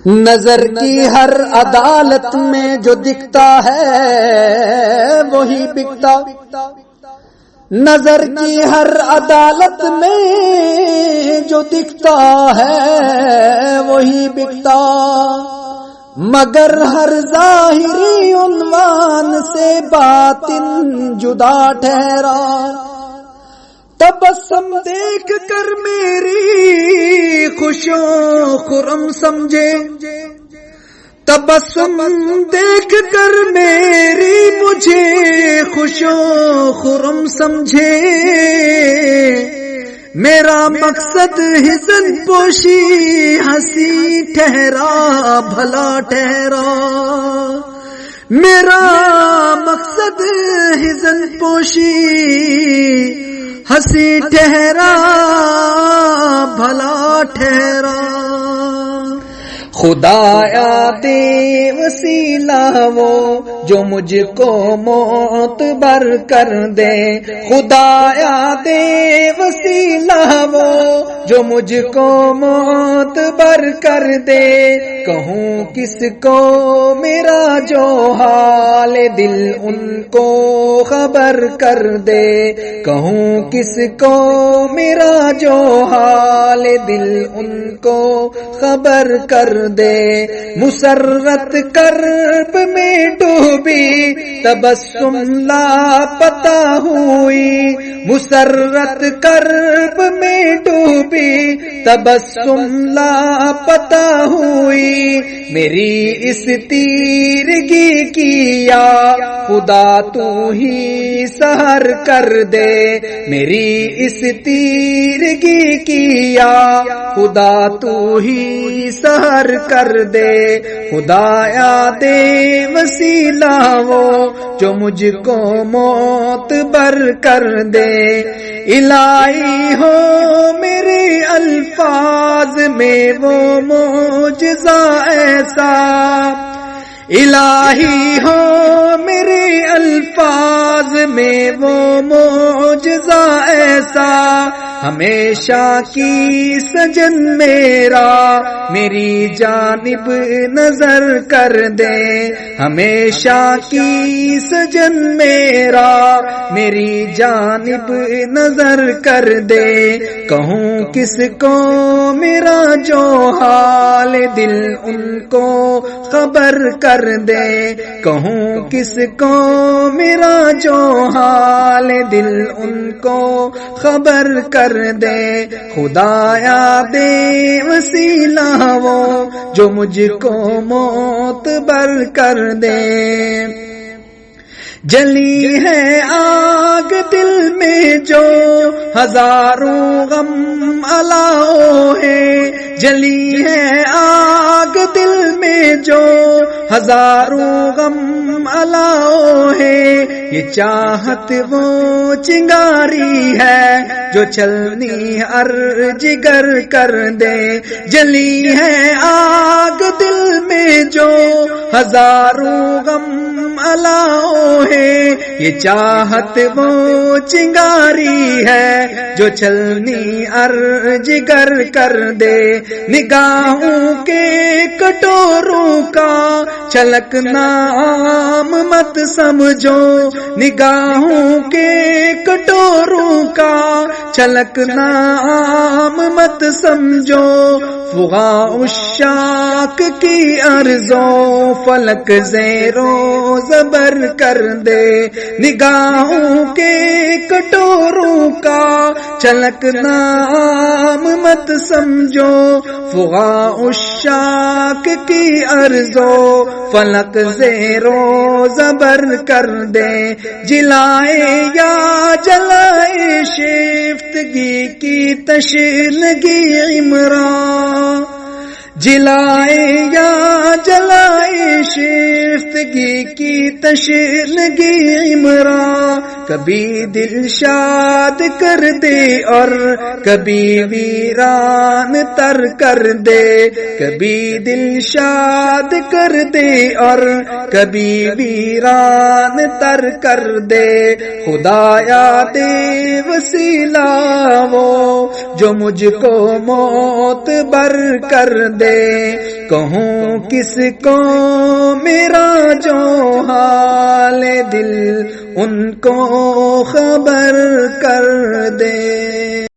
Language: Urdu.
نظر کی ہر عدالت میں جو دکھتا ہے وہی بکتا، نظر کی ہر عدالت میں جو دکھتا ہے وہی بکتا، مگر ہر ظاہری عنوان سے باطن جدا ٹھہرا۔ تبسم دیکھ کر میری خوشو خرم سمجھے، تبسم دیکھ کر میری مجھے خوشو خرم سمجھے، میرا مقصد حسن پوشی ہنسی ٹھہرا بھلا ٹھہرا، میرا مقصد حسن پوشی ہنسی ٹھہرا بھلا ٹھہرا۔ خدایا دے وسیلہ وہ جو مجھ کو معتبر کر دے، خدایا دے وسیلہ وہ جو مجھ کو معتبر کر دے، کہوں کس کو میرا جو حال دل ان کو خبر کر دے، کہوں کس کو میرا جو حال دل ان کو خبر کر دے۔ مسرت کرب میں ڈوبی تبسم لاپتہ ہوئی، مسرت کرب میں ڈوبی تبسم لاپتہ ہوئی، میری اس تیرگی کی یا خدا تو ہی سحر کر دے، میری اس تیرگی کی یا خدا تو ہی سحر کر دے۔ خدایا دے وسیلہ وہ جو مجھ کو معتبر کر دے، الہی ہو میرے الفاظ میں وہ معجزہ ایسا، الہی ہو میرے الفاظ میں وہ معجزہ ایسا، ہمیشہ کی سجن میرا میری جانب نظر کر دے، ہمیشہ کی سجن میرا میری جانب نظر کر دے، کہوں کس کو میرا جو حال دل ان کو خبر کر دے، کہوں کس کو میرا جو حال دل ان کو خبر کر دے۔ خدایا دے وسیلہ وہ جو مجھ کو معتبر کر دے۔ جلی ہے آگ دل میں جو ہزاروں غم الاؤ ہے، جلی ہے آگ دل میں جو ہزاروں غم الاؤ ہے، یہ چاہت وہ چنگاری ہے جو چلنی ہر جگر کر دے، جلی ہے آگ دل میں جو ہزاروں غم الاؤ ہے، یہ چاہت وہ چنگاری ہے جو چلنی ارج گر کر دے، نگاہوں کے کٹوروں کا چھلکنا عام مت سمجھو، نگاہوں کے کٹوروں کا چھلکنا عام مت سمجھو، فغاں الشاق کی ارزوں فلک زیر و زبر کر دے، نگاہوں کے کٹوروں کا چھلکنا عام مت سمجھو، فغاں الشاق کی ارزوں فلک زیر و زبر کر دے، جلائے یا جلائے شیفتگی کی تشنگی عمران، جلائے یا جلائے شیفتگی کی تشنگی عمران، کبھی دل شاد کر دے اور کبھی ویران تر کر دے، کبھی دل شاد کر دے اور کبھی ویران تر کر دے، خدایا دے وسیلہ وہ جو مجھ کو معتبر کر دے، کہوں کس کو میرا جو حال دل ان کو خبر کر دے.